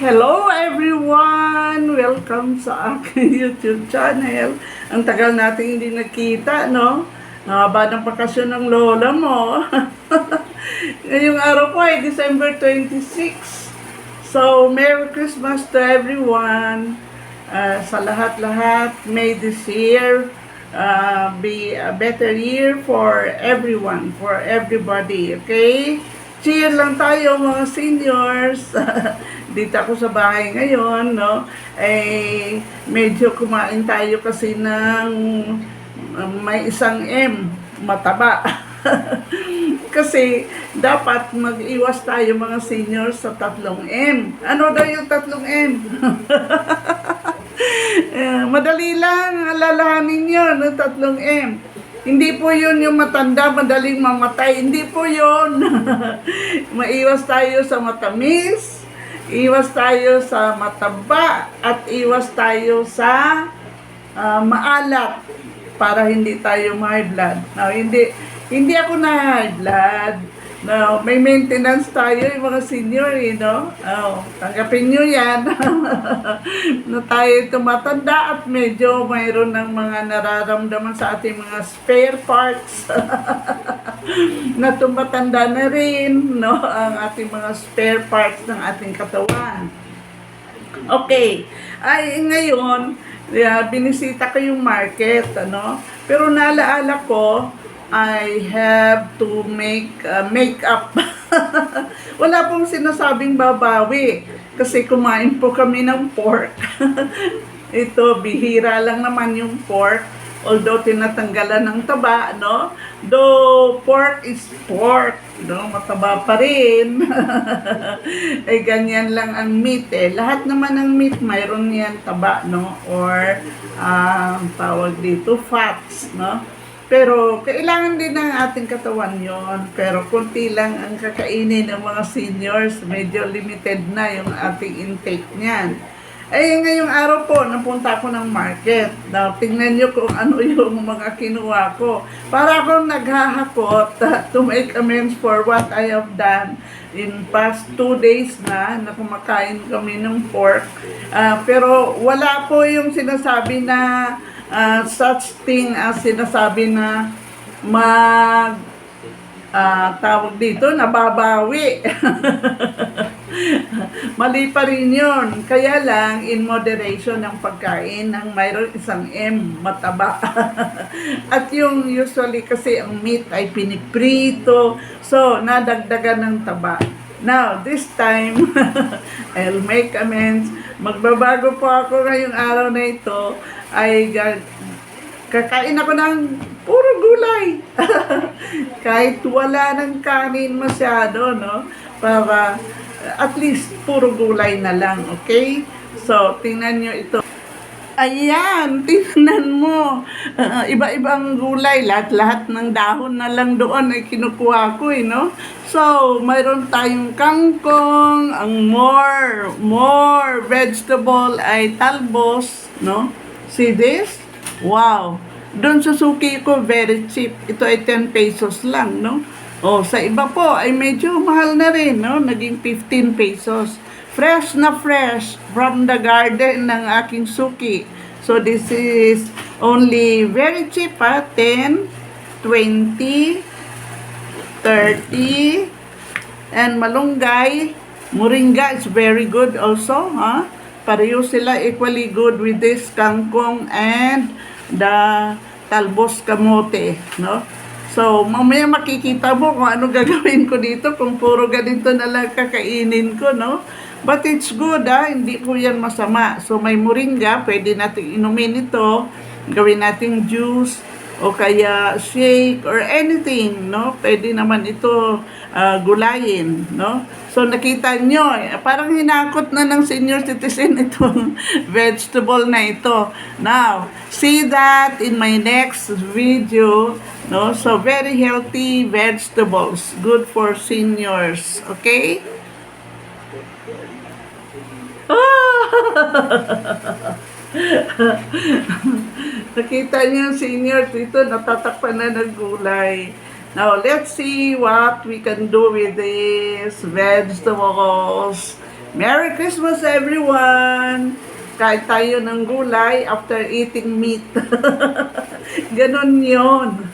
Hello everyone! Welcome sa aking YouTube channel. Ang tagal natin hindi nakita, no? Haba ng bakasyon ng lola mo. Ngayong araw po ay December 26. So, Merry Christmas to everyone. Sa lahat-lahat, may this year be a better year for everyone, for everybody, okay? Cheer lang tayo mga seniors. Dito ako sa bahay ngayon, no? Medyo kumain tayo kasi ng may isang mataba. Kasi dapat mag-iwas tayo mga seniors sa 3 Ano daw yung 3 madali lang, alalahanin yun, no? 3 Hindi po yun yung matanda, madaling mamatay. Hindi po yun. Maiwas tayo sa matamis, iwas tayo sa mataba, at iwas tayo sa maalat para hindi tayo ma-high blood. No, hindi ako na high blood. No, may maintenance tayo yung mga senior, no? Tanggapin nyo yan. Na tayo tumatanda at medyo mayroon ng mga nararamdaman sa ating mga spare parts. Na tumatanda na rin, no? Ang ating mga spare parts ng ating katawan. Okay. Ngayon, binisita ko yung market, ano? Pero naalaala ko, I have to make makeup. Wala pong sinasabing babawi kasi kumain po kami ng pork. Ito, bihira lang naman yung pork. Although tinatanggalan ng taba, no? Though pork is pork, no? Mataba pa rin. Ganyan lang ang meat, eh. Lahat naman ng meat, mayroon yan taba, no? Or, tawag dito, fats, no? Pero, kailangan din ng ating katawan yon. Pero, konti lang ang kakainin ng mga seniors. Medyo limited na yung ating intake niyan. Ngayong araw po, napunta ako ng market. Now, tingnan nyo kung ano yung mga kinuha ko. Para akong naghahakot to make amends for what I have done in past 2 days na kumakain kami ng pork. Pero wala po yung sinasabi na such thing as sinasabi na tawag dito, nababawi. Mali pa rin yun. Kaya lang, in moderation ng pagkain ng mayroon 1 mataba. At yung usually kasi ang meat ay piniprito. So, nadagdagan ng taba. Now, this time, I'll make amends. Magbabago po ako ngayong araw na ito. Kakain ako ng puro gulay. Kahit wala ng kanin masyado, no? Para at least puro gulay na lang, okay? So, tingnan nyo ito. Ayan, tingnan mo. Iba-ibang gulay, lahat-lahat ng dahon na lang doon ay kinukuha ko, no? So, mayroon tayong kangkong, ang more vegetable ay talbos, no? See this? Wow. Doon sa suki ko, very cheap. Ito ay 10 pesos lang, no? Sa iba po ay medyo mahal na rin, no? Naging 15 pesos. Fresh na fresh from the garden ng aking suki. So, this is only very cheap, 10, 20, 30, and malunggay. Moringa is very good also, ha? Pareho sila equally good with this kangkong and the talbos kamote, no? So, mamaya makikita mo kung ano gagawin ko dito kung puro ganito na lang kakainin ko, no? But it's good, hindi po yan masama. So, may moringa, pwede natin inumin ito, gawin natin juice, o kaya shake, or anything, no? Pwede naman ito gulayin, no? So, nakita nyo, parang hinakot na ng senior citizen itong vegetable na ito. Now, see that in my next video, no? So, very healthy vegetables, good for seniors, okay? Nakita niyo yung senior dito, natatakpan na ng gulay. Now, let's see what we can do with these vegetables. Merry Christmas everyone! Kain tayo ng gulay after eating meat. Ganon yon.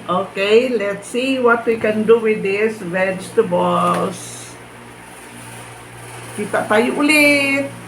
Okay, let's see what we can do with these vegetables. Kita tayo ulit.